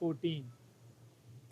14।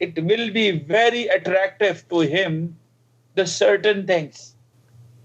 it will be very attractive to him the certain things.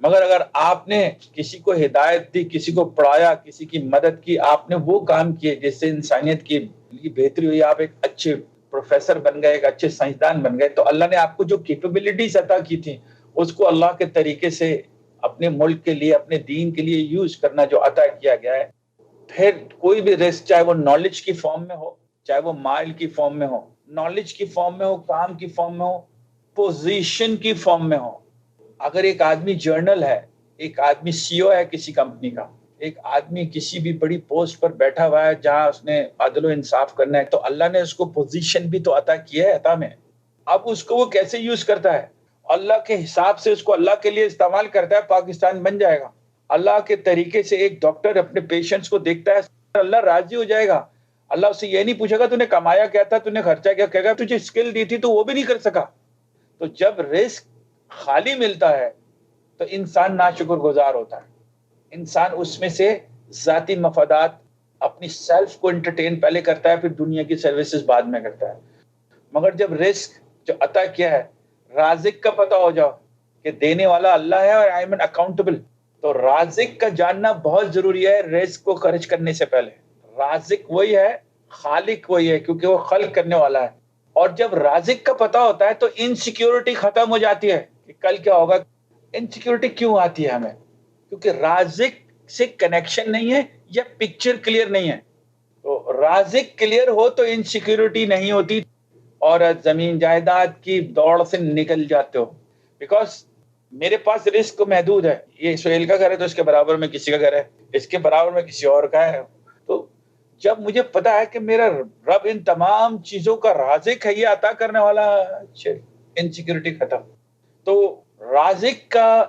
مگر اگر آپ نے کسی کو ہدایت دی، کسی کو پڑھایا، کسی کی مدد کی، آپ نے وہ کام کیے جس سے انسانیت کی بہتری ہوئی، آپ ایک اچھے پروفیسر بن گئے، ایک اچھے سائنسدان بن گئے، تو اللہ نے آپ کو جو کیپیبلٹیز عطا کی تھی اس کو اللہ کے طریقے سے اپنے ملک کے لیے، اپنے دین کے لیے یوز کرنا جو عطا کیا گیا ہے. پھر کوئی بھی رزق، چاہے وہ نالج کی فارم میں ہو، چاہے وہ مال کی فارم میں ہو، نالج کی فارم میں ہو، کام کی فارم میں ہو، پوزیشن کی فارم میں ہو. اگر ایک آدمی جرنل ہے، ایک آدمی سی او ہے کسی کمپنی کا، ایک آدمی کسی بھی بڑی پوسٹ پر بیٹھا ہوا ہے جہاں اس نے عدل و انصاف کرنا ہے، تو اللہ نے اس کو پوزیشن بھی تو عطا کی ہے، عطا میں. اب اس کو وہ کیسے یوز کرتا ہے؟ اللہ کے حساب سے اس کو اللہ کے لیے استعمال کرتا ہے، پاکستان بن جائے گا. اللہ کے طریقے سے ایک ڈاکٹر اپنے پیشنٹس کو دیکھتا ہے، اللہ راضی ہو جائے گا. اللہ اس سے یہ نہیں پوچھے گا تو نے کمایا کیا تھا، تو نے خرچہ کیا، کہے گا تجھے اسکل دی تھی تو وہ بھی نہیں کر سکا. تو جب رزق خالی ملتا ہے تو انسان ناشکر گزار ہوتا ہے. انسان اس میں سے ذاتی مفادات، اپنی سیلف کو انٹرٹین پہلے کرتا ہے، پھر دنیا کی سروسز بعد میں کرتا ہے. مگر جب رزق جو عطا کیا ہے، رازق کا پتہ ہو جاؤ کہ دینے والا اللہ ہے اور آئی ایم اکاؤنٹیبل، تو رازق کا جاننا بہت ضروری ہے رزق کو خرچ کرنے سے پہلے. رازق وہی ہے، خالق وہی ہے، کیونکہ وہ خلق کرنے والا ہے. اور جب رازق کا پتہ ہوتا ہے تو انسیکیورٹی ختم ہو جاتی ہے کہ کل کیا ہوگا. انسیکیورٹی کیوں آتی ہے ہمیں؟ کیونکہ رازق سے کنیکشن نہیں ہے یا پکچر کلیئر نہیں ہے. تو رازق کلیئر ہو تو انسیکیورٹی نہیں ہوتی اور زمین جائیداد کی دوڑ سے نکل جاتے ہو. بیکاز میرے پاس رزق محدود ہے، یہ سہیل کا گھر ہے تو اس کے برابر میں کسی کا گھر ہے، اس کے برابر میں کسی اور کا ہے. تو جب مجھے پتا ہے کہ میرا رب ان تمام چیزوں کا رازق ہے، یہ عطا کرنے والا، انسیکیورٹی ختم. تو رازق کا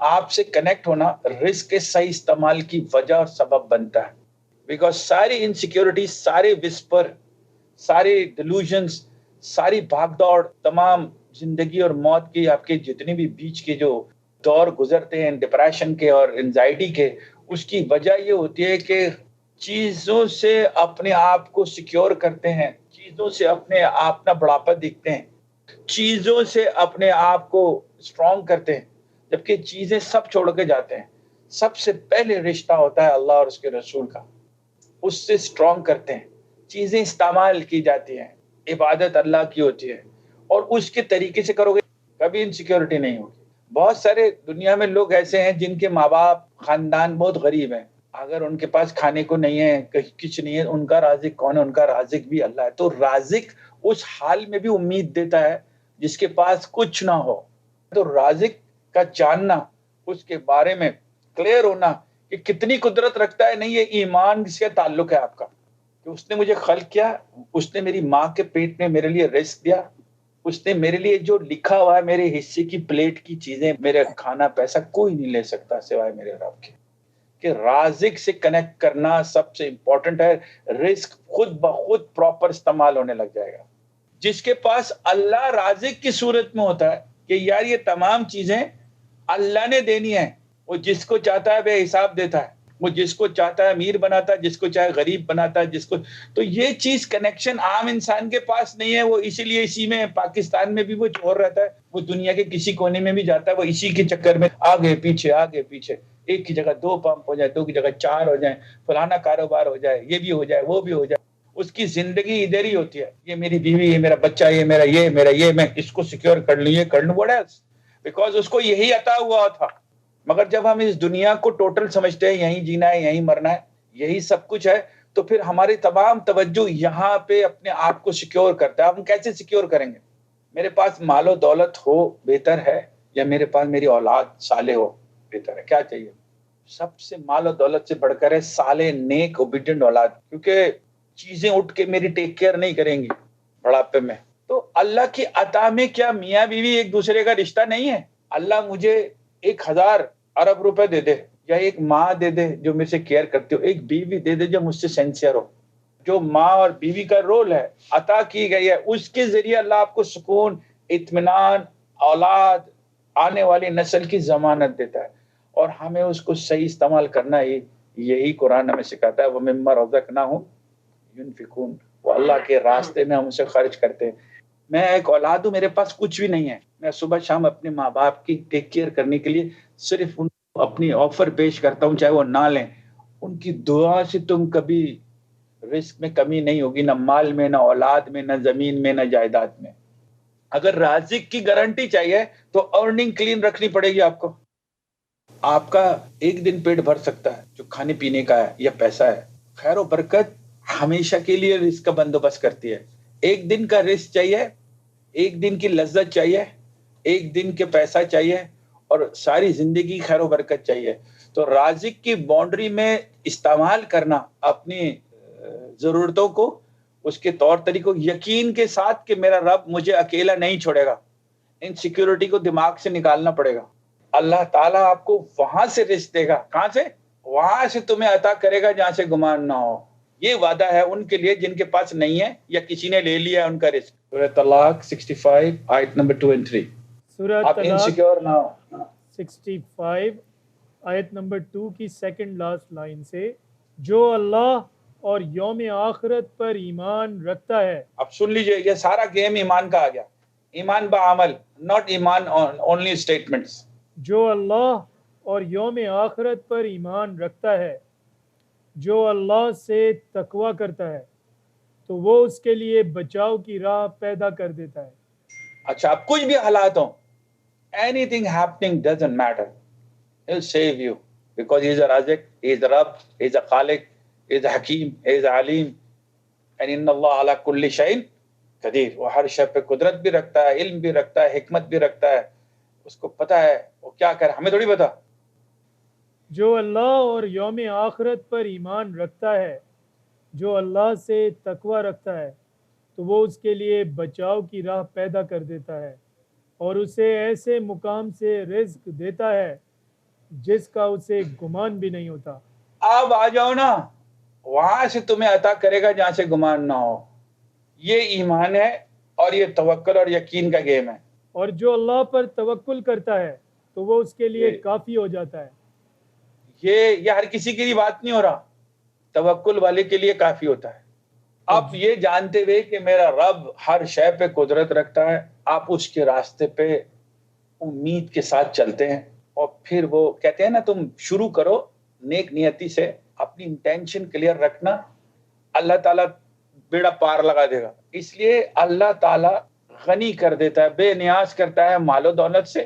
آپ سے کنیکٹ ہونا رزق کے صحیح استعمال کی وجہ اور سبب بنتا ہے. بیکاز ساری انسیکیورٹی، سارے وسپر، سارے ڈیلوژنز، ساری بھاگ دوڑ، تمام زندگی اور موت کی آپ کے جتنے بھی بیچ کے جو دور گزرتے ہیں ڈپریشن کے اور انزائٹی کے، اس کی وجہ یہ ہوتی ہے کہ چیزوں سے اپنے آپ کو سیکیور کرتے ہیں، چیزوں سے اپنے اپنا بڑھاپا دیکھتے ہیں، چیزوں سے اپنے آپ کو اسٹرانگ کرتے ہیں، جبکہ چیزیں سب چھوڑ کے جاتے ہیں. سب سے پہلے رشتہ ہوتا ہے اللہ اور اس کے رسول کا، اس سے اسٹرانگ کرتے ہیں. چیزیں استعمال کی جاتی ہیں، عبادت اللہ کی ہوتی ہے، اور اس کے طریقے سے کرو گے کبھی انسیکیورٹی نہیں ہوگی. بہت سارے دنیا میں لوگ ایسے ہیں جن کے ماں باپ خاندان بہت غریب ہیں، اگر ان کے پاس کھانے کو نہیں ہے، کچھ نہیں ہے، ان کا رازق کون ہے؟ ان کا رازق بھی اللہ ہے. تو رازق اس حال میں بھی امید دیتا ہے جس کے پاس کچھ نہ ہو. تو رازق کا جاننا، اس کے بارے میں کلیئر ہونا کہ کتنی قدرت رکھتا ہے، نہیں یہ ایمان سے تعلق ہے آپ کا کہ اس نے مجھے خلق کیا، اس نے میری ماں کے پیٹ میں میرے لیے رزق دیا، اس نے میرے لیے جو لکھا ہوا ہے میرے حصے کی پلیٹ کی چیزیں، میرے کھانا پیسہ کوئی نہیں لے سکتا سوائے میرے رب کے. کہ رازق سے کنیکٹ کرنا سب سے امپورٹنٹ ہے. رزق خود بخود پراپر استعمال ہونے لگ جائے گا. جس کے پاس اللہ رازق کی صورت میں ہوتا ہے کہ یار یہ تمام چیزیں اللہ نے دینی ہیں، وہ جس کو چاہتا ہے بے حساب دیتا ہے، وہ جس کو چاہتا ہے امیر بناتا ہے، جس کو چاہے غریب بناتا ہے، جس کو. تو یہ چیز کنیکشن عام انسان کے پاس نہیں ہے. وہ اسی لیے اسی میں پاکستان میں بھی وہ چور رہتا ہے، وہ دنیا کے کسی کونے میں بھی جاتا ہے، وہ اسی کے چکر میں آگے پیچھے، ایک کی جگہ 2 پمپ ہو جائے، 2 کی جگہ 4 ہو جائیں، فلانا کاروبار ہو جائے، یہ بھی ہو جائے، وہ بھی ہو جائے. اس کی زندگی ادھر ہی ہوتی ہے، یہ میری بیوی، یہ میرا بچہ، یہ میرا یہ میں اس کو سیکیور کر لوں، یہ کر لوں، what else؟ بیکاز اس کو یہی عطا ہوا تھا. مگر جب ہم اس دنیا کو ٹوٹل سمجھتے ہیں، یہیں جینا ہے، یہیں مرنا ہے، یہی سب کچھ ہے، تو پھر ہماری تمام توجہ یہاں پہ اپنے آپ کو سیکیور کرتا ہے. ہم کیسے سیکیور کریں گے؟ میرے پاس مال و دولت ہو بہتر ہے یا میرے پاس میری اولاد صالح ہو بہتر ہے؟ کیا چاہیے؟ سب سے مال و دولت سے بڑھ کر ہے صالح، نیک، اوبیڈینٹ اولاد. کیونکہ چیزیں اٹھ کے میری ٹیک کیئر نہیں کریں گی بڑھاپے میں. تو اللہ کی عطا میں کیا میاں بیوی ایک دوسرے کا رشتہ نہیں ہے؟ اللہ مجھے 1000 ارب روپے دے دے، یا ایک ماں دے دے جو مجھ سے کیئر کرتی ہو، ایک بیوی دے دے جو مجھ سے سینسیئر ہو. جو ماں اور بیوی کا رول ہے، عطا کی گئی ہے، اس کے ذریعے اللہ آپ کو سکون، اطمینان، اولاد، آنے والی نسل کی ضمانت دیتا ہے. اور ہمیں اس کو صحیح استعمال کرنا ہی یہی قرآن ہمیں سکھاتا ہے. وَمِمَّا رَزَقْنَاهُمْ يُنْفِقُونَ، وہ اللہ کے راستے میں ہم اسے خرچ کرتے ہیں. میں ایک اولاد ہوں, میرے پاس کچھ بھی نہیں ہے, میں صبح شام اپنے ماں باپ کی ٹیک کیئر کرنے کے لیے صرف ان کو اپنی آفر پیش کرتا ہوں, چاہے وہ نہ لیں. ان کی دعا سے تم کبھی رزق میں کمی نہیں ہوگی, نہ مال میں, نہ اولاد میں, نہ زمین میں, نہ جائیداد میں. اگر رازق کی گارنٹی چاہیے تو ارننگ کلین رکھنی پڑے گی آپ کو. آپ کا ایک دن پیٹ بھر سکتا ہے جو کھانے پینے کا ہے یا پیسہ ہے. خیر و برکت ہمیشہ کے لیے رزق کا بندوبست کرتی ہے. ایک دن کا رزق چاہیے, ایک دن کی لذت چاہیے, ایک دن کے پیسہ چاہیے, اور ساری زندگی خیر و برکت چاہیے. تو رازق کی باؤنڈری میں استعمال کرنا اپنی ضرورتوں کو, اس کے طور طریقوں, یقین کے ساتھ کہ میرا رب مجھے اکیلا نہیں چھوڑے گا. ان سیکیورٹی کو دماغ سے نکالنا پڑے گا. اللہ تعالیٰ آپ کو وہاں سے رزق دے گا. کہاں سے؟ وہاں سے تمہیں عطا کرے گا جہاں سے گمان نہ ہو. یہ وعدہ ہے ان کے لیے جن کے پاس نہیں ہے یا کسی نے لے لیا ہے ان کا رزق. سورہ طلاق 65 آیت نمبر 2 اور 3. سورہ آپ انسیکیور نہ ہو. 65 آیت نمبر 2 کی سیکنڈ لاسٹ لائن سے, جو اللہ اور یوم آخرت پر ایمان رکھتا ہے. اب سن لیجئے, یہ سارا گیم ایمان کا آ گیا. ایمان بعمل, ناٹ ایمان اونلی اسٹیٹمنٹس. جو اللہ اور یوم آخرت پر ایمان رکھتا ہے, جو اللہ سے تقوی کرتا ہے, تو وہ اس کے لیے بچاؤ کی راہ پیدا کر دیتا ہے. اچھا, اب کچھ بھی حالات ہوں, anything happening doesn't matter. He'll save you because he is a Razik, he is a Rabb, he is a Khaliq, he is a Hakim, he is a Alim, and inna Allah ala kulli shay'in qadir. وہ ہر شے پہ قدرت بھی رکھتا ہے, علم بھی رکھتا ہے, حکمت بھی رکھتا ہے. اس کو پتا ہے وہ کیا کر, ہمیں تھوڑی پتا. جو اللہ اور یوم آخرت پر ایمان رکھتا ہے, جو اللہ سے تقوی رکھتا ہے, تو وہ اس کے لیے بچاؤ کی راہ پیدا کر دیتا ہے, اور اسے ایسے مقام سے رزق دیتا ہے جس کا اسے گمان بھی نہیں ہوتا. آپ آ جاؤ نا, وہاں سے تمہیں عطا کرے گا جہاں سے گمان نہ ہو. یہ ایمان ہے اور یہ توکل اور یقین کا گیم ہے. اور جو اللہ پر توکل کرتا ہے تو وہ اس کے لیے کافی ہو جاتا ہے. یہ ہر کسی کے لیے بات نہیں ہو رہا, توکل والے کے لیے کافی ہوتا ہے. آپ یہ جانتے ہوئے کہ میرا رب ہر شے پہ قدرت رکھتا ہے, آپ اس کے راستے پہ امید کے ساتھ چلتے ہیں, اور پھر وہ کہتے ہیں نا, تم شروع کرو نیک نیتی سے, اپنی انٹینشن کلیئر رکھنا, اللہ تعالیٰ بیڑا پار لگا دے گا. اس لیے اللہ تعالیٰ غنی کر دیتا ہے, بے نیاز کرتا ہے مال و دولت سے,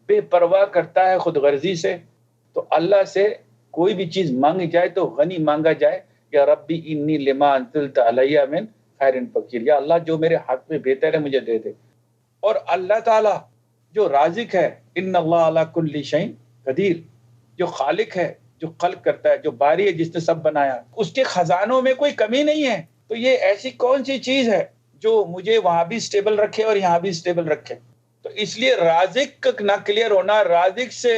بے پرواہ کرتا ہے خود غرضی سے. تو اللہ سے کوئی بھی چیز مانگی جائے تو غنی مانگا جائے, یا ربی انی لما انزلت علی من خیر فقیر, یا اللہ جو میرے حق میں بہتر ہے مجھے دے دے. اور اللہ تعالیٰ جو رازق ہے, ان اللہ علی کل شیء قدیر, جو خالق ہے, جو خلق کرتا ہے, جو باری ہے, جس نے سب بنایا, اس کے خزانوں میں کوئی کمی نہیں ہے. تو یہ ایسی کون سی چیز ہے جو مجھے وہاں بھی سٹیبل رکھے اور یہاں بھی سٹیبل رکھے؟ تو اس لیے رازق نہ کلیئر ہونا, رازق سے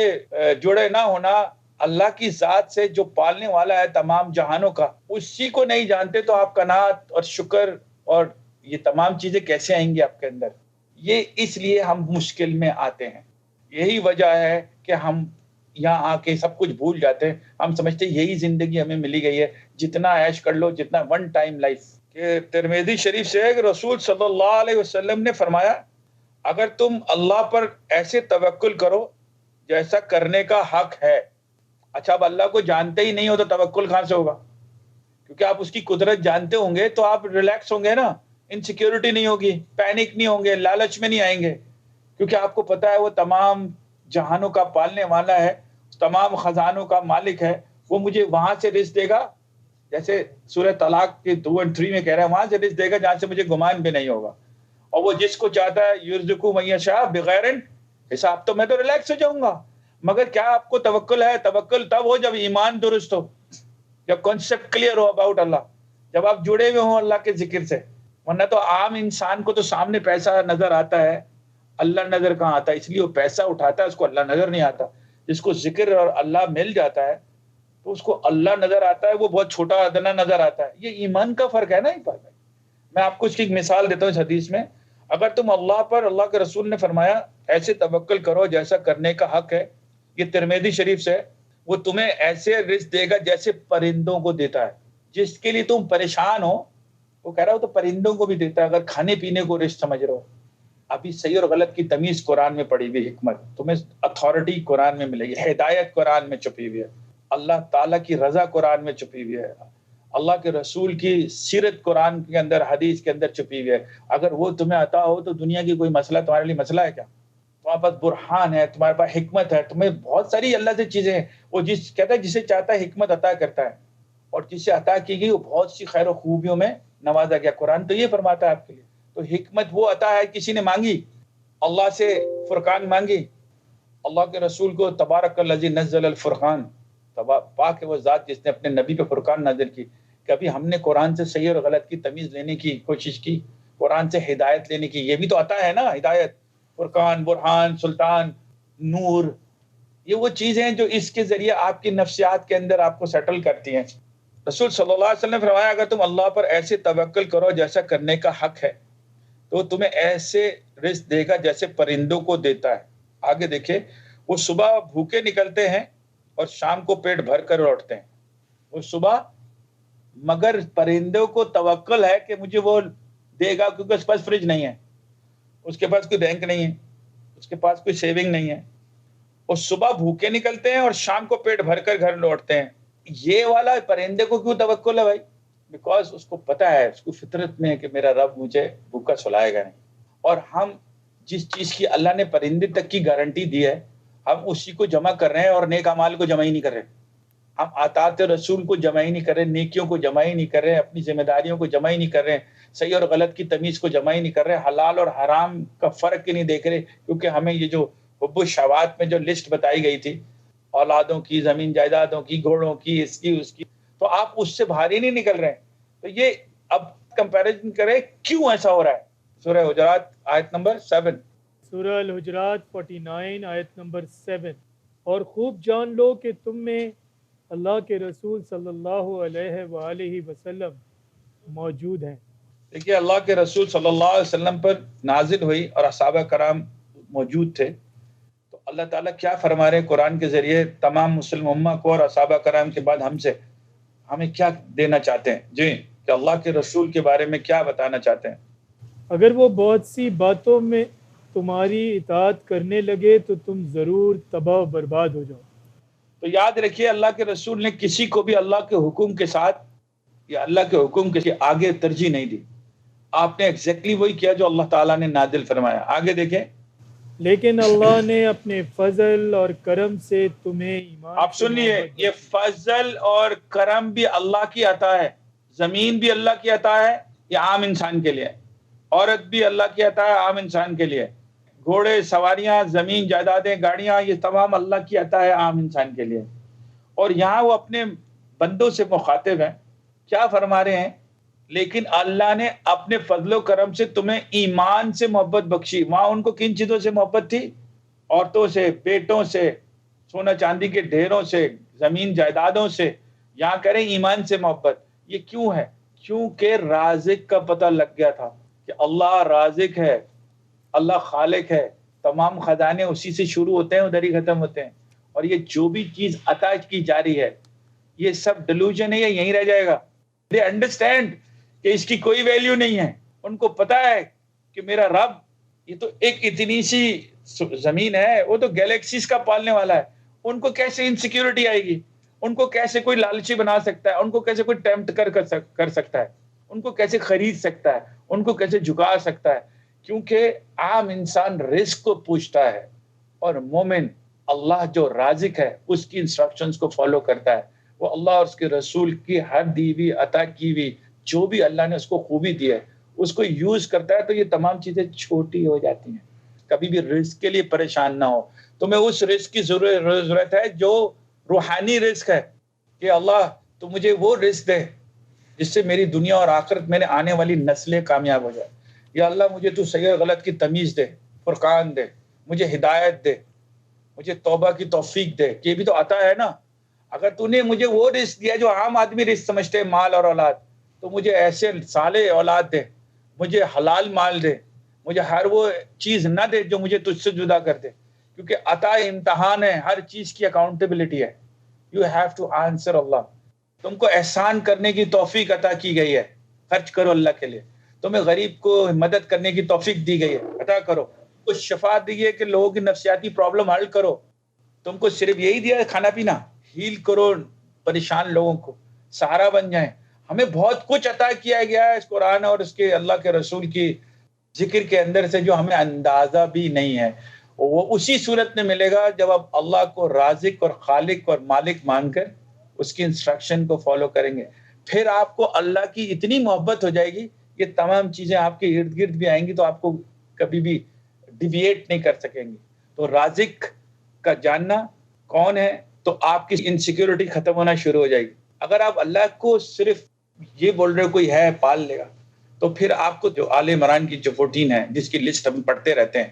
جڑے نہ ہونا, اللہ کی ذات سے جو پالنے والا ہے تمام جہانوں کا, اسی کو نہیں جانتے تو آپ قناعت اور شکر اور یہ تمام چیزیں کیسے آئیں گی آپ کے اندر؟ یہ اس لیے ہم مشکل میں آتے ہیں. یہی وجہ ہے کہ ہم یہاں آ کے سب کچھ بھول جاتے ہیں. ہم سمجھتے ہیں یہی زندگی ہمیں ملی گئی ہے, جتنا عیش کر لو, جتنا ون ٹائم لائف. کہ ترمذی شریف سے ہے کہ رسول صلی اللہ علیہ وسلم نے فرمایا, اگر تم اللہ پر ایسے توکل کرو جیسا کرنے کا حق ہے. اچھا, اب اللہ کو جانتے ہی نہیں ہو تو توکل کہاں سے ہوگا؟ کیونکہ آپ اس کی قدرت جانتے ہوں گے تو آپ ریلیکس ہوں گے نا, انسیکیورٹی نہیں ہوگی, پینک نہیں ہوں گے, لالچ میں نہیں آئیں گے, کیونکہ آپ کو پتا ہے وہ تمام جہانوں کا پالنے والا ہے, تمام خزانوں کا مالک ہے. وہ مجھے وہاں سے رزق دے گا, جیسے سورہ طلاق کے 2 اور 3 میں کہہ رہے ہیں, وہاں سے رزق دے گا جہاں سے مجھے گمان بھی نہیں ہوگا. اور وہ جس کو چاہتا ہے یرزقو من یشاء بغیر حساب. تو میں تو ریلیکس ہو جاؤں گا. مگر کیا آپ کو توکل ہے؟ توکل تب ہو جب ایمان درست ہو, جب کانسیپٹ کلیئر ہو اباؤٹ اللہ, جب آپ جڑے ہوئے ہوں اللہ کے ذکر سے. ورنہ تو عام انسان کو تو سامنے پیسہ نظر آتا ہے, اللہ نظر کہاں آتا ہے؟ اس لیے وہ پیسہ اٹھاتا ہے, اس کو اللہ نظر نہیں آتا. جس کو ذکر اور اللہ مل جاتا ہے تو اس کو اللہ نظر آتا ہے, وہ بہت چھوٹا ادنا نظر آتا ہے. یہ ایمان کا فرق ہے نا. میں آپ کو اس کی ایک مثال دیتا ہوں اس حدیث میں. اگر تم اللہ پر, اللہ کے رسول نے فرمایا ایسے توکل کرو جیسا کرنے کا حق ہے, یہ ترمذی شریف سے, وہ تمہیں ایسے رزق دے گا جیسے پرندوں کو دیتا ہے. جس کے لیے تم پریشان ہو وہ کہہ رہا ہو تو پرندوں کو بھی دیتا ہے اگر کھانے پینے کو رزق سمجھ رہے ہو. ابھی صحیح اور غلط کی تمیز قرآن میں پڑی ہوئی حکمت, تمہیں اتھارٹی قرآن میں ملے گی, ہدایت قرآن میں چھپی ہوئی ہے, اللہ تعالیٰ کی رضا قرآن میں چھپی ہوئی ہے, اللہ کے رسول کی سیرت قرآن کے اندر حدیث کے اندر چھپی ہوئی ہے. اگر وہ تمہیں عطا ہو تو دنیا کی کوئی مسئلہ تمہارے لیے مسئلہ ہے کیا؟ تمہارے پاس برہان ہے, تمہارے پاس حکمت ہے, تمہیں بہت ساری اللہ سے چیزیں ہیں. وہ کہتا ہے جسے چاہتا ہے حکمت عطا کرتا ہے, اور جسے عطا کی گئی وہ بہت سی خیر و خوبیوں میں نوازا گیا. قرآن تو یہ فرماتا ہے آپ کے لیے. تو حکمت وہ عطا ہے, کسی نے مانگی اللہ سے فرقان مانگی, اللہ کے رسول کو تبارک الذی نزل الفرقان, پاک ہے وہ ذات جس نے اپنے نبی پہ فرقان نازل کی. کبھی ہم نے قرآن سے صحیح اور غلط کی تمیز لینے کی کوشش کی, قرآن سے ہدایت لینے کی؟ یہ بھی تو عطا ہے نا, ہدایت, فرقان, برہان, سلطان, نور, یہ وہ چیزیں ہیں جو اس کے ذریعے آپ کی نفسیات کے اندر آپ کو سیٹل کرتی ہیں. رسول صلی اللہ علیہ وسلم نے فرمایا اگر تم اللہ پر ایسے توکل کرو جیسا کرنے کا حق ہے تو تمہیں ایسے رزق دے گا جیسے پرندوں کو دیتا ہے. آگے دیکھیں, وہ صبح بھوکے نکلتے ہیں اور شام کو پیٹ بھر کر لوٹتے ہیں. وہ صبح, مگر پرندوں کو توکل ہے کہ مجھے وہ دے گا, کیونکہ اس کے پاس فریج نہیں ہے, اس کے پاس کوئی بینک نہیں ہے, اس کے پاس کوئی سیونگ نہیں ہے. وہ صبح بھوکے نکلتے ہیں اور شام کو پیٹ بھر کر گھر لوٹتے ہیں. یہ والا پرندے کو کیوں توکل ہے بھائی؟ بیکاز اس کو پتا ہے, اس کو فطرت میں ہے کہ میرا رب مجھے بھوکا سلائے گا نہیں. اور ہم جس چیز کی اللہ نے پرندے تک کی گارنٹی دی ہے, ہم اسی کو جمع کر رہے ہیں اور نیک اعمال کو جمع ہی نہیں کر رہے. ہم اطاعت رسول کو جمع ہی نہیں کر رہے, نیکیوں کو جمع ہی نہیں کر رہے, اپنی ذمہ داریوں کو جمع ہی نہیں کر رہے, صحیح اور غلط کی تمیز کو جمع ہی نہیں کر رہے, حلال اور حرام کا فرق ہی نہیں دیکھ رہے. کیونکہ ہمیں یہ جو حب الشہوات میں جو لسٹ بتائی گئی تھی, اولادوں کی, زمین جائیدادوں کی, گھوڑوں کی, اس کی اس کی, تو آپ اس سے باہر ہی نہیں نکل رہے. تو یہ اب کمپیریزن کریں کیوں ایسا ہو رہا ہے. سورہ حجرات آیت نمبر 7. سورہ الحجرات 49 آیت نمبر 7. اور خوب جان لو کہ تم میں اللہ کے رسول صلی اللہ علیہ وآلہ وسلم موجود ہیں. دیکھیے, اللہ کے رسول صلی اللہ علیہ وسلم پر نازل ہوئی اور صحابہ کرام موجود تھے. تو اللہ تعالیٰ کیا فرما رہے ہیں قرآن کے ذریعے تمام مسلم امہ کو اور صحابہ کرام کے بعد ہم سے, ہمیں کیا دینا چاہتے ہیں؟ جی, کہ اللہ کے رسول کے بارے میں کیا بتانا چاہتے ہیں؟ اگر وہ بہت سی باتوں میں تمہاری اطاعت کرنے لگے تو تم ضرور تباہ و برباد ہو جاؤ. تو یاد رکھیے, اللہ کے رسول نے کسی کو بھی اللہ کے حکم کے ساتھ یا اللہ کے حکم کے آگے ترجیح نہیں دی. آپ نے ایگزیکٹلی وہی کیا جو اللہ تعالیٰ نے نازل فرمایا. آگے دیکھیں, لیکن اللہ نے اپنے فضل اور کرم سے تمہیں ایمان. آپ سنیے, یہ فضل اور کرم بھی اللہ کی عطا ہے, زمین بھی اللہ کی عطا ہے, یہ عام انسان کے لیے, عورت بھی اللہ کی عطا ہے عام انسان کے لیے, گھوڑے, سواریاں, زمین جائیدادیں, گاڑیاں, یہ تمام اللہ کی عطا ہے عام انسان کے لیے. اور یہاں وہ اپنے بندوں سے مخاطب ہیں, کیا فرما رہے ہیں؟ لیکن اللہ نے اپنے فضل و کرم سے تمہیں ایمان سے محبت بخشی. وہاں ان کو کن چیزوں سے محبت تھی؟ عورتوں سے, بیٹوں سے, سونا چاندی کے ڈھیروں سے, زمین جائیدادوں سے. یہاں کریں ایمان سے محبت. یہ کیوں ہے؟ کیونکہ رازق کا پتہ لگ گیا تھا کہ اللہ رازق ہے, اللہ خالق ہے, تمام خزانے اسی سے شروع ہوتے ہیں, ادھر ہی ختم ہوتے ہیں. اور یہ جو بھی چیز عطا کی جا رہی ہے یہ سب ڈیلوژن ہے, یہ یہیں رہ جائے گا. دے انڈرسٹینڈ کہ اس کی کوئی ویلیو نہیں ہے. ان کو پتا ہے کہ میرا رب, یہ تو ایک اتنی سی زمین ہے, وہ تو گیلیکسیز کا پالنے والا ہے. ان کو کیسے انسیکیورٹی آئے گی؟ ان کو کیسے کوئی لالچی بنا سکتا ہے؟ ان کو کیسے کوئی ٹیمپٹ کر سکتا ہے؟ ان کو کیسے خرید سکتا ہے؟ ان کو کیسے جھکا سکتا ہے؟ کیونکہ عام انسان رزق کو پوچھتا ہے, اور مومن اللہ جو رازق ہے اس کی انسٹرکشنز کو فالو کرتا ہے. وہ اللہ اور اس کے رسول کی ہر دی ہوئی, عطا کی ہوئی, جو بھی اللہ نے اس کو خوبی دی ہے اس کو یوز کرتا ہے. تو یہ تمام چیزیں چھوٹی ہو جاتی ہیں. کبھی بھی رزق کے لیے پریشان نہ ہو. تمہیں اس رزق کی ضرورت ہے جو روحانی رزق ہے, کہ اللہ تو مجھے وہ رزق دے جس سے میری دنیا اور آخرت میں آنے والی نسلیں کامیاب ہو جائے. یا اللہ مجھے تو صحیح اور غلط کی تمیز دے, فرقان دے, مجھے ہدایت دے, مجھے توبہ کی توفیق دے. یہ بھی تو عطا ہے نا. اگر تو نے مجھے وہ رزق دیا جو عام آدمی رزق سمجھتے ہیں, مال اور اولاد, تو مجھے ایسے صالح اولاد دے, مجھے حلال مال دے, مجھے ہر وہ چیز نہ دے جو مجھے تجھ سے جدا کر دے. کیونکہ عطا امتحان ہے, ہر چیز کی اکاؤنٹیبلٹی ہے. یو ہیو ٹو آنسر اللہ. تم کو احسان کرنے کی توفیق عطا کی گئی ہے, خرچ کرو اللہ کے لیے. تمہیں غریب کو مدد کرنے کی توفیق دی گئی ہے, عطا کرو. کچھ شفا دی ہے کہ لوگوں کی نفسیاتی پرابلم حل کرو. تم کو صرف یہی دیا ہے کھانا پینا, ہیل کرو پریشان لوگوں کو, سہارا بن جائیں. ہمیں بہت کچھ عطا کیا گیا ہے اس قرآن اور اس کے اللہ کے رسول کی ذکر کے اندر سے, جو ہمیں اندازہ بھی نہیں ہے. وہ اسی صورت میں ملے گا جب آپ اللہ کو رازق اور خالق اور مالک مان کر اس کی انسٹرکشن کو فالو کریں گے. پھر آپ کو اللہ کی اتنی محبت ہو جائے گی, یہ تمام چیزیں آپ کے ارد گرد بھی آئیں گی تو آپ کو کبھی بھی ڈیویٹ نہیں کر سکیں گی. تو رازق کا جاننا کون ہے, تو آپ کی انسیکیورٹی ختم ہونا شروع ہو جائے گی. اگر آپ اللہ کو صرف یہ بول رہے کوئی ہے پال لے گا, تو پھر آپ کو جو آل عمران کی جو 14 ہے جس کی لسٹ ہم پڑھتے رہتے ہیں,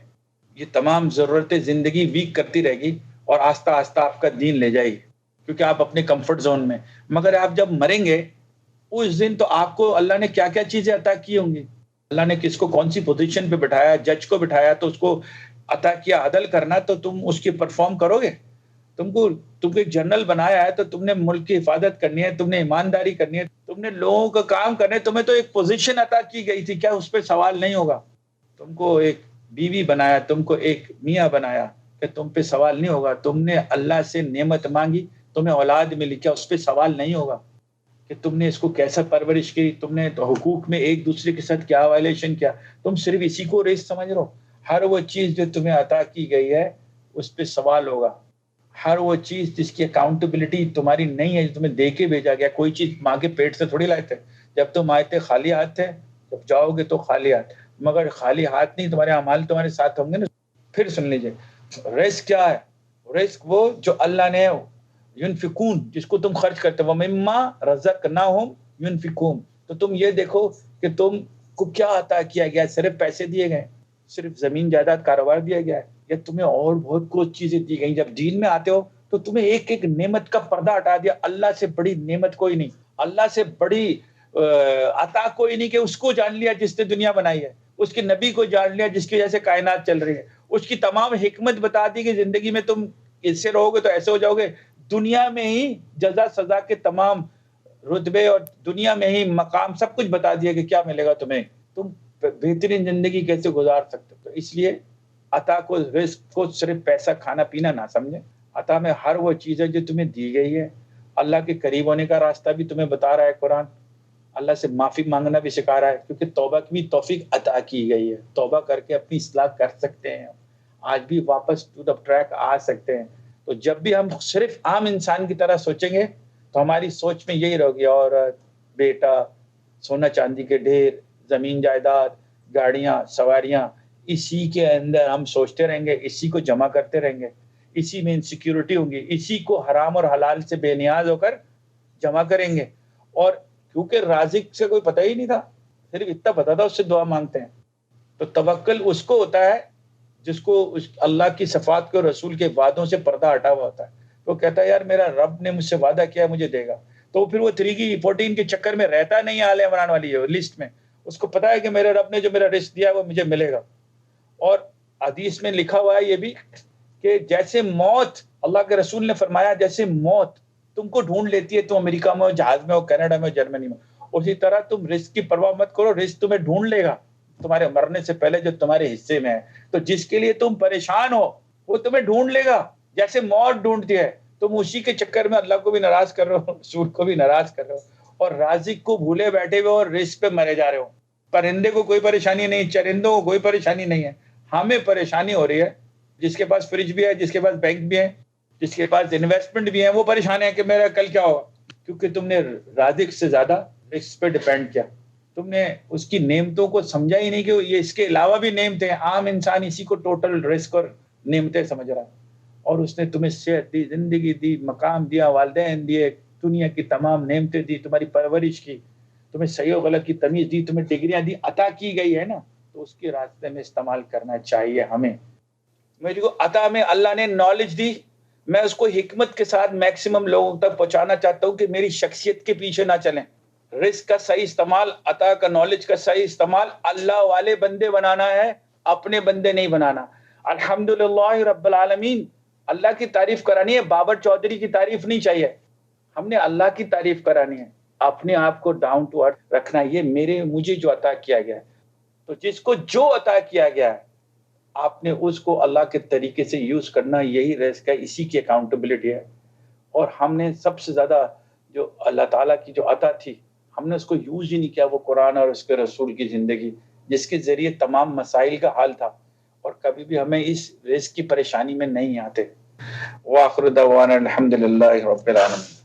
یہ تمام ضرورتیں زندگی ویک کرتی رہے گی اور آہستہ آہستہ آپ کا دین لے جائے گی, کیونکہ آپ اپنے کمفرٹ زون میں. مگر آپ جب مریں گے اس دن تو آپ کو اللہ نے کیا کیا چیزیں عطا کی ہوں گی, اللہ نے کس کو کون سی پوزیشن پہ بٹھایا, جج کو بٹھایا تو اس کو عطا کیا عدل کرنا, تو تم اس کی پرفارم کرو گے. تم کو ایک جنرل بنایا ہے تو تم نے ملک کی حفاظت کرنی ہے, تم نے ایمانداری کرنی ہے, تم نے لوگوں کا کام کرنے, تمہیں تو ایک پوزیشن عطا کی گئی تھی, کیا اس پہ سوال نہیں ہوگا؟ تم کو ایک بیوی بنایا, تم کو ایک میاں بنایا, کہ تم پہ سوال نہیں ہوگا؟ تم نے اللہ سے نعمت مانگی, تمہیں اولاد ملی, کیا اس پہ سوال نہیں ہوگا کہ تم نے اس کو کیسا پرورش کی؟ تم نے تو حقوق میں ایک دوسرے کے ساتھ کیا وائلیشن کیا؟ تم صرف اسی کو رزق سمجھ رہو. ہر وہ چیز جو تمہیں عطا کی گئی ہے اس پہ سوال ہوگا. ہر وہ چیز جس کی اکاؤنٹیبلٹی تمہاری نہیں ہے, جو تمہیں دے کے بھیجا گیا. کوئی چیز ماں کے پیٹ سے تھوڑی لائے تھے, جب تم آئے تھے خالی ہاتھ تھے, جب جاؤ گے تو خالی ہاتھ. مگر خالی ہاتھ نہیں, تمہارے اعمال تمہارے ساتھ ہوں گے نا. پھر سن لیجئے, رزق کیا ہے؟ رزق وہ جو اللہ نے ينفقون, جس کو تم خرچ کرتے ہو, وَمِمَّا رَزَقْنَاهُمْ يُنفِقُونَ. تو تم یہ دیکھو کہ تم کو کیا عطا کیا گیا. صرف پیسے دیے گئے, صرف زمین جائیداد کاروبار دیا گیا ہے, یا تمہیں اور بہت کچھ چیزیں دی گئی. جب دین میں آتے ہو تو تمہیں ایک ایک نعمت کا پردہ ہٹا دیا. اللہ سے بڑی نعمت کوئی نہیں, اللہ سے بڑی عطا کوئی نہیں, کہ اس کو جان لیا جس نے دنیا بنائی ہے, اس کے نبی کو جان لیا جس کی وجہ سے کائنات چل رہی ہے, اس کی تمام حکمت بتا دی کہ زندگی میں تم اس سے رہو گے تو ایسے ہو جاؤ گے. دنیا میں ہی جزا سزا کے تمام رتبے اور دنیا میں ہی مقام سب کچھ بتا دیا کہ کیا ملے گا تمہیں, تم بہترین زندگی کیسے گزار سکتے ہو. تو اس لیے عطا کو, رزق کو صرف پیسہ کھانا پینا نہ سمجھیں. عطا میں ہر وہ چیز ہے جو تمہیں دی گئی ہے. اللہ کے قریب ہونے کا راستہ بھی تمہیں بتا رہا ہے قرآن. اللہ سے معافی مانگنا بھی سکھا رہا ہے, کیونکہ توبہ کی بھی توفیق عطا کی گئی ہے. توبہ کر کے اپنی اصلاح کر سکتے ہیں, آج بھی واپس ٹو دا ٹریک آ سکتے ہیں. تو جب بھی ہم صرف عام انسان کی طرح سوچیں گے تو ہماری سوچ میں یہی رہے گی, عورت, بیٹا, سونا چاندی کے ڈھیر, زمین جائیداد, گاڑیاں, سواریاں, اسی کے اندر ہم سوچتے رہیں گے, اسی کو جمع کرتے رہیں گے, اسی میں انسیکیورٹی ہوں گی, اسی کو حرام اور حلال سے بے نیاز ہو کر جمع کریں گے. اور کیونکہ رازق سے کوئی پتہ ہی نہیں تھا, صرف اتنا پتا تھا اس سے دعا مانگتے ہیں. تو توکل اس کو ہوتا ہے جس کو اللہ کی صفات کے رسول کے وعدوں سے پردہ ہٹا ہوا ہوتا ہے. تو کہتا ہے یار میرا رب نے مجھ سے وعدہ کیا مجھے دے گا. تو پھر وہ 3 کے چکر میں رہتا نہیں آل عمران والی لسٹ میں. اس کو پتا ہے کہ میرے رب نے جو میرا رزق دیا ہے وہ مجھے ملے گا. اور حدیث میں لکھا ہوا ہے یہ بھی کہ جیسے موت, اللہ کے رسول نے فرمایا جیسے موت تم کو ڈھونڈ لیتی ہے, تم امریکہ میں ہو, جہاز میں ہو, کینیڈا میں ہو, جرمنی میں, اسی طرح تم رزق کی پرواہ مت کرو, رزق تمہیں ڈھونڈ لے گا تمہارے مرنے سے پہلے جو تمہارے حصے میں ہے. تو جس کے لیے تم پریشان ہو وہ تمہیں ڈھونڈ لے گا جیسے موت ڈھونڈتی ہے. تم اسی کے چکر میں اللہ کو بھی ناراض کر رہے ہو, رسول کو بھی ناراض کر رہے ہو, اور رازق کو بھولے بیٹھے ہوئے اور رزق پہ مرے جا رہے ہو. پرندے کو کوئی پریشانی نہیں, چرندوں کو کوئی پریشانی نہیں ہے, ہمیں پریشانی ہو رہی ہے. جس کے پاس فریج بھی ہے, جس کے پاس بینک بھی ہے, جس کے پاس انویسٹمنٹ بھی ہے, وہ پریشان ہے کہ میرا کل کیا ہوگا, کیونکہ تم نے رازق سے زیادہ رزق پہ ڈیپینڈ کیا. تم نے اس کی نعمتوں کو سمجھا ہی نہیں کہ یہ اس کے علاوہ بھی نعمتیں ہیں. عام انسان اسی کو ٹوٹل رزق اور نعمتیں سمجھ رہا ہے. اور اس نے تمہیں صحت دی, زندگی دی, مقام دیا, والدین دیے, دنیا کی تمام نعمتیں دی, تمہاری پرورش کی, تمہیں صحیح و غلط کی تمیز دی, تمہیں ڈگریاں دی, عطا کی گئی ہے نا. تو اس کے راستے میں استعمال کرنا چاہیے ہمیں. میری کو عطا میں اللہ نے نالج دی, میں اس کو حکمت کے ساتھ میکسیمم لوگوں تک پہنچانا چاہتا ہوں کہ میری شخصیت کے پیچھے نہ چلیں. رزق کا صحیح استعمال, عطا کا نالج کا صحیح استعمال, اللہ والے بندے بنانا ہے, اپنے بندے نہیں بنانا. الحمدللہ رب العالمین, اللہ کی تعریف کرانی ہے, بابر چودھری کی تعریف نہیں چاہیے, ہم نے اللہ کی تعریف کرانی ہے. اپنے آپ کو ڈاؤن ٹو ارتھ رکھنا، یہ مجھے جو عطا کیا گیا ہے، تو جس کو جو عطا کیا گیا ہے آپ نے اس کو اللہ کے طریقے سے یوز کرنا، یہی رزق ہے، اسی کی اکاؤنٹیبلٹی ہے۔ اور ہم نے سب سے زیادہ جو اللہ تعالیٰ کی جو عطا تھی ہم نے اس کو یوز ہی نہیں کیا، وہ قرآن اور اس کے رسول کی زندگی، جس کے ذریعے تمام مسائل کا حل تھا، اور کبھی بھی ہمیں اس رزق کی پریشانی میں نہیں آتے۔ وآخر دعوانا الحمدللہ رب العالمین۔